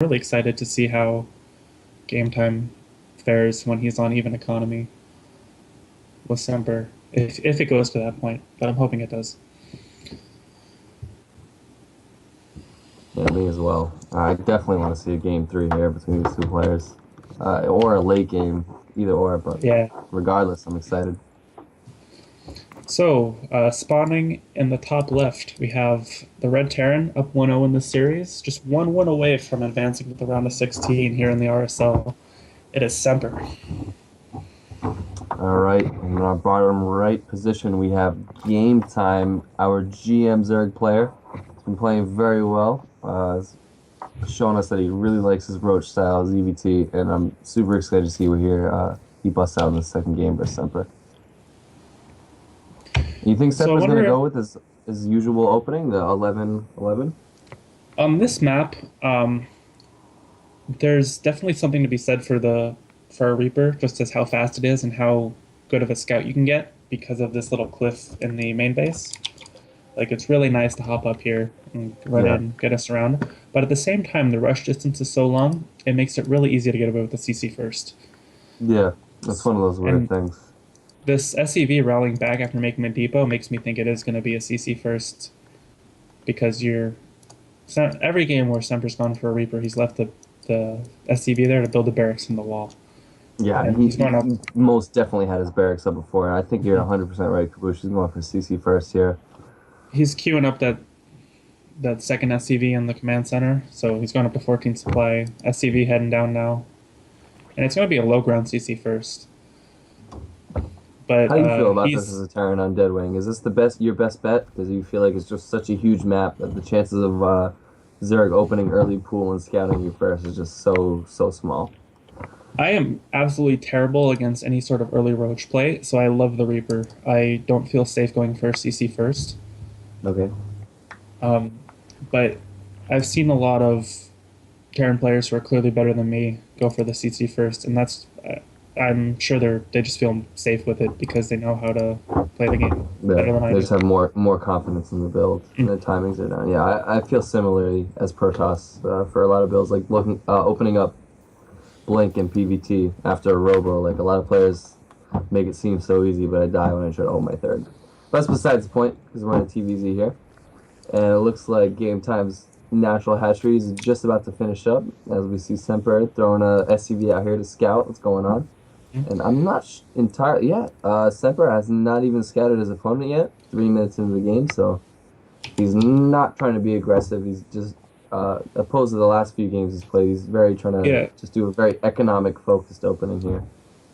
really excited to see how game time fares when he's on even economy with Semper, if it goes to that point. But I'm hoping it does. Yeah, me as well. I definitely want to see a game three here between these two players, or a late game, either or. But Yeah. regardless, I'm excited. So, spawning in the top left, we have the Red Terran up 1-0 in this series, just 1-1 away from advancing to the round of 16 here in the RSL. It is Semper. All right, in our bottom right position, we have Game Time, our GM Zerg player. He's been playing very well. Has shown us that he really likes his Roach style, his EVT, and I'm super excited to see what here he busts out in the second game versus Semper. You think So I Semper's going to wonder, go with his usual opening, the 11-11? on this map, there's definitely something to be said for a Reaper, just as how fast it is and how good of a scout you can get because of this little cliff in the main base. Like, it's really nice to hop up here and run Yeah, in, get us around. But at the same time, the rush distance is so long, it makes it really easy to get away with the CC first. yeah, that's one of those weird And things. this SEV rallying back after making a depot makes me think it is going to be a CC first because every game where Semper's gone for a Reaper, he's left the SCV there to build the barracks in the wall. Yeah, And he, he's he going up. he most definitely had his barracks up before, and I think you're 100% right, Kaboosh. He's going for CC first here. He's queuing up that second SCV in the command center, so he's going up to 14 supply. SCV heading down now, and it's going to be a low ground CC first. But How do you feel about this as he's a Terran on Deadwing? Is this your best bet? Because you feel like it's just such a huge map that the chances of Zerg opening early pool and scouting you first is just so small. I am absolutely terrible against any sort of early roach play, so I love the Reaper. I don't feel safe going first CC first. Okay. Um, but I've seen a lot of Terran players who are clearly better than me go for the CC first, and I'm sure they just feel safe with it because they know how to play the game Yeah, better than I they do. just have more confidence in the build. And Mm. their timings are down. Yeah, I feel similarly as Protoss for a lot of builds, like opening up Blink and PVT after a Robo. Like a lot of players make it seem so easy, but I die when I try to hold my third. But that's besides the point because we're on a TVZ here, and it looks like Game Time's natural hatchery is just about to finish up as we see Semper throwing a SCV out here to scout what's going on. And I'm not entirely yet. Semper has not even scouted his opponent yet. 3 minutes into the game, so he's not trying to be aggressive. He's just opposed to the last few games he's played. He's very trying to Yeah, just do a very economic focused opening here.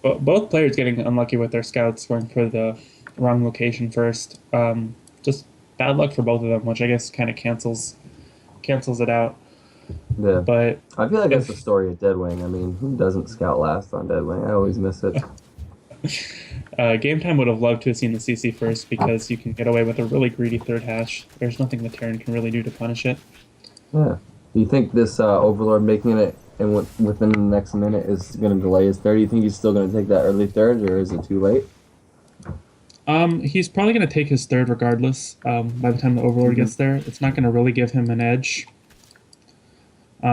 but both players getting unlucky with their scouts going for the wrong location first. Just bad luck for both of them, which I guess kind of cancels it out. Yeah, But I feel like that's the if story of Deadwing. I mean, who doesn't scout last on Deadwing? I always miss it. Game Time would have loved to have seen the CC first because you can get away with a really greedy third hash. There's nothing the Terran can really do to punish it. Yeah. Do you think this Overlord making it and within the next minute is going to delay his third? Do you think he's still going to take that early third, or is it too late? He's probably going to take his third regardless. By the time the Overlord Hmm. gets there, it's not going to really give him an edge.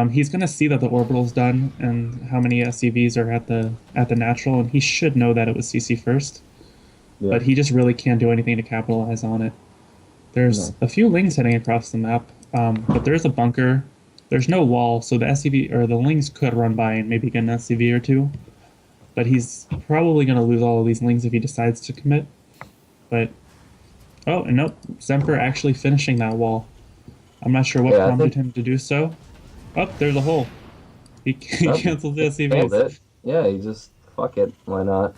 He's going to see that the orbital's done and how many SCVs are at the natural, and he should know that it was CC first. Yeah. But he just really can't do anything to capitalize on it. There's No. a few lings heading across the map, but there's a bunker. There's no wall, so the SCV or the lings could run by and maybe get an SCV or two. But he's probably going to lose all of these lings if he decides to commit. But oh, and nope, Semper actually finishing that wall. I'm not sure what Yeah, I prompted think him to do so. Oh, there's a hole. He nope, cancels the failed SCVs. it. Yeah, he just fuck it. Why not?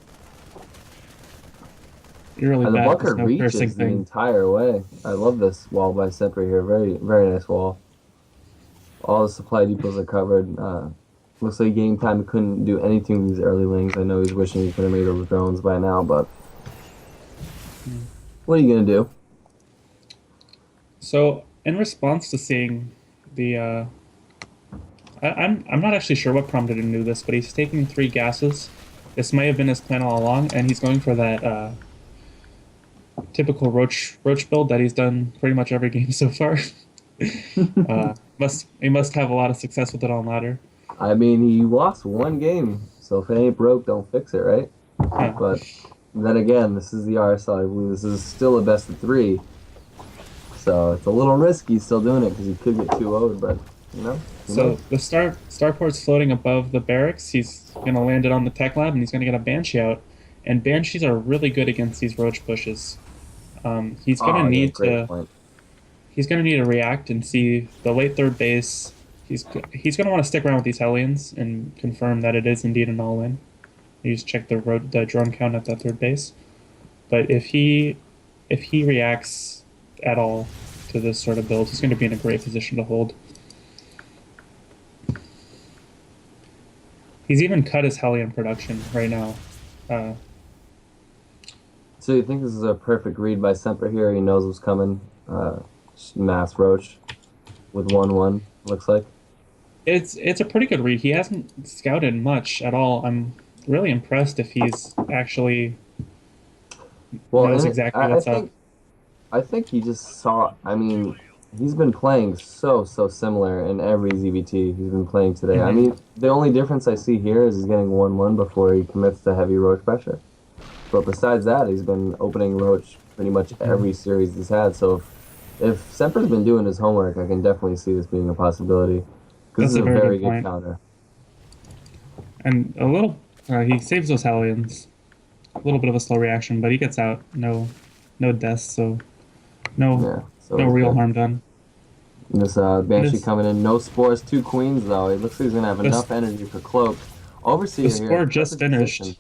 You're really And the bad at this bunker no cursing reaches the thing. entire way. I love this wall by Semper here. Very nice wall. All the supply depots are covered. Looks like Game Time couldn't do anything with these early wings. I know he's wishing he could have made those drones by now, but what are you gonna do? So, in response to seeing the, I'm not actually sure what prompted him to do this, but he's taking three gases. This may have been his plan all along, and he's going for that typical roach build that he's done pretty much every game so far. He must have a lot of success with it on ladder. I mean, he lost one game, so if it ain't broke, don't fix it, right? Huh. But then again, this is the RSL. I believe this is still a best of three, so it's a little risky still doing it because he could get 2-0'd, but who So knows? the starport's floating above the barracks. He's gonna land it on the tech lab, and he's gonna get a banshee out. And banshees are really good against these roach pushes. He's gonna Oh yeah, need great to point. he's gonna need to react and see the late third base. He's gonna want to stick around with these Hellions and confirm that it is indeed an all in. You just check the drone count at that third base. But if he reacts at all to this sort of build, he's going to be in a great position to hold. He's even cut his Hellion production right now. Uh, So you think this is a perfect read by Semper here? He knows what's coming. Mass Roach with 1-1, looks like. it's a pretty good read. He hasn't scouted much at all. I'm really impressed if he's actually Well, knows and exactly what's up. I think he just saw. I mean, he's been playing so similar in every ZVT he's been playing today. I Hmm. mean, the only difference I see here is he's getting 1-1 before he commits to heavy Roach pressure. But besides that, he's been opening Roach pretty much Hmm. every series he's had. So if Semper's been doing his homework, I can definitely see this being a possibility because this That's is a a very very good good point. counter. And a little, he saves those Hellions. A little bit of a slow reaction, but he gets out. No deaths, so no, Yeah, so no he's real good. harm done. This And Banshee coming in, no spores, two queens though. It looks like he's gonna have this enough energy for cloak. the Overseer here, spore just perfect position. finished.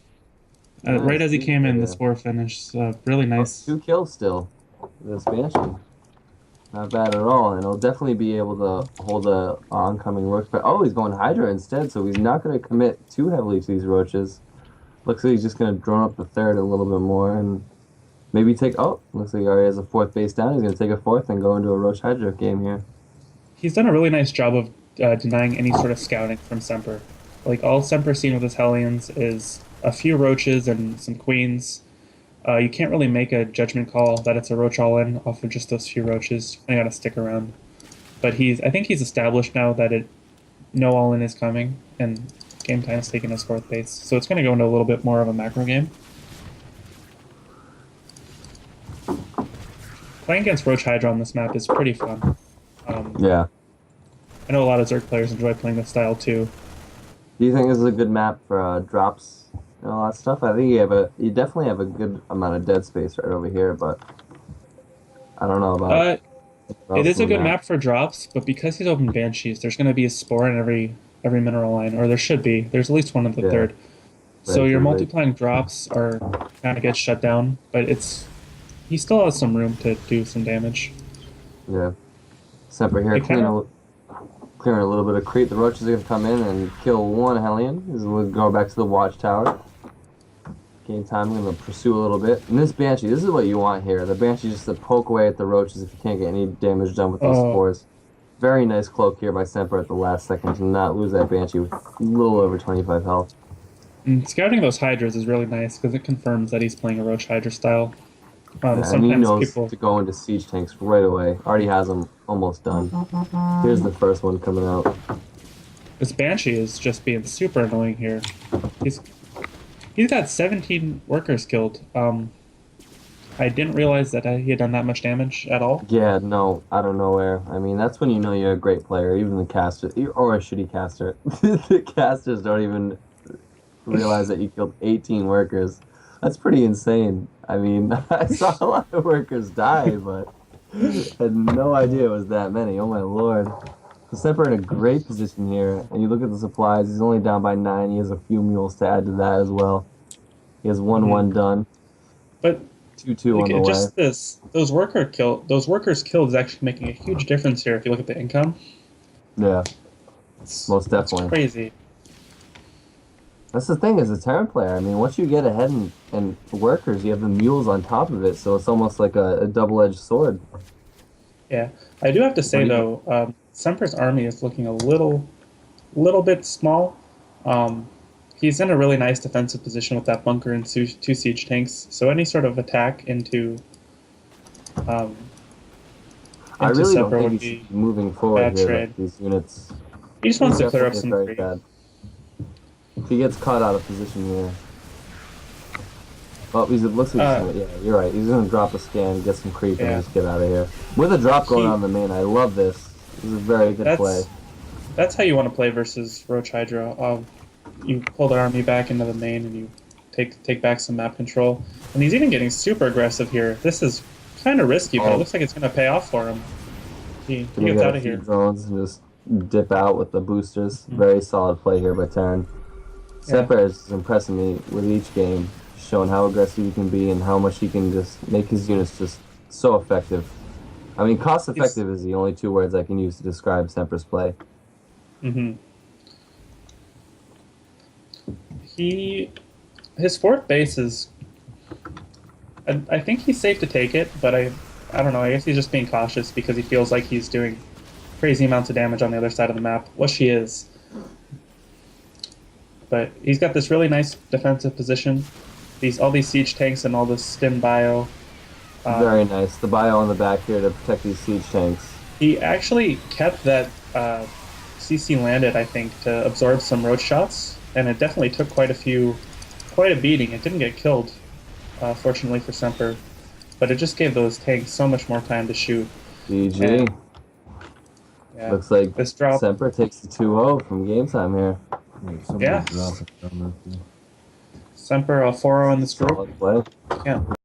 Right Nice, as he two came in, the here. spore finished. Really Oh, nice. 2 kills still. This Banshee, not bad at all, and he'll definitely be able to hold a oncoming roach. But oh, he's going Hydra instead, so he's not gonna commit too heavily to these roaches. Looks like he's just gonna drone up the third a little bit more and maybe take. Oh, looks like he already has a fourth base down. He's gonna take a fourth and go into a Roach Hydra game here. He's done a really nice job of denying any sort of scouting from Semper. Like all Semper's seen with his Hellions is a few roaches and some queens. You can't really make a judgment call that it's a roach all in off of just those few roaches. You gotta stick around. But I think he's established now that no all in is coming, and game time is taking his fourth base. So it's gonna go into a little bit more of a macro game. Playing against Roach Hydra on this map is pretty fun. Um, Yeah. I know a lot of Zerg players enjoy playing this style too. Do you think this is a good map for drops and all that stuff? I think you definitely have a good amount of dead space right over here, but I don't know about Uh, anything it else is in a the good map. map for drops, but because he's open Banshees, there's going to be a spore in every mineral line, or there should be. There's at least one in the Yeah, third. So very your true, very multiplying drops are kind of get shut down, but he still has some room to do some damage. true. Yeah. Semper here, It kind of clearing a little bit of creep. The roaches are gonna come in and kill one Hellion. He's gonna go back to the watchtower. Game time, I'm gonna pursue a little bit. And this Banshee, this is what you want here. The Banshee just to poke away at the roaches if you can't get any damage done with those oh, spores. Very nice cloak here by Semper at the last second to not lose that Banshee with a little over 25 health. and scouting those Hydras is really nice because it confirms that he's playing a Roach Hydra style. Yeah, and he Sometimes knows people to go into siege tanks right away. Already has them almost done. Here's the first one coming out. this Banshee is just being super annoying here. He's he's got 17 workers killed. I didn't realize that he had done that much damage at all. Yeah, no, out of nowhere. I mean, that's when you know you're a great player. Even the caster, or a shitty caster. The casters don't even realize that you killed 18 workers. That's pretty insane. I mean, I saw a lot of workers die, but had no idea it was that many. Oh my lord. So Semper in a great position here, and you look at the supplies. He's only down by 9. He has a few mules to add to that as well. He has 1-1 Mhm. done. But 2-2 like, on the way. just those workers killed is actually making a huge difference here. If you look at the income, Yeah, most it's definitely. crazy. That's the thing as a Terran player. I mean, once you get ahead in workers, you have the mules on top of it, so it's almost like a double-edged sword. Yeah, I do have to What say do you? though, Semper's army is looking a little bit small. Um, he's in a really nice defensive position with that bunker and two siege tanks. So any sort of attack um, I into really don't Semper think would he should be be moving a forward bad here. trade. Like, these units. He just wants to clear up Definitely some very creep. bad. If he gets caught out of position here. Oh, it looks like he's gonna, yeah, you're right. He's gonna drop a scan, get some creep, Yeah. and just get out of here. With a drop going He- on the main, I love this. This is a very good play. That's how you want to play versus Roach Hydra. You pull the army back into the main and you take back some map control. And he's even getting super aggressive here. This is kind of risky, but it looks like it's going to pay off for him. He gets out of here. Drones and just dip out with the boosters. Very solid play here by Terran. Semper is impressing me with each game, showing how aggressive he can be and how much he can just make his units just so effective. I mean, cost effective is the only two words I can use to describe Semper's play. His fourth base is. I think he's safe to take it, but I don't know. I guess he's just being cautious because he feels like he's doing crazy amounts of damage on the other side of the map, which he is. But he's got this really nice defensive position. All these siege tanks and all this stim bio. Very nice. The bio on the back here to protect these siege tanks. He actually kept that CC landed, I think, to absorb some roach shots, and it definitely took quite a beating. It didn't get killed, fortunately for Semper, but it just gave those tanks so much more time to shoot. GG. Yeah, looks like this drop. Semper takes the 2-0 from game time here. Yeah. Semper 4-0 in this group. Solid play. Yeah.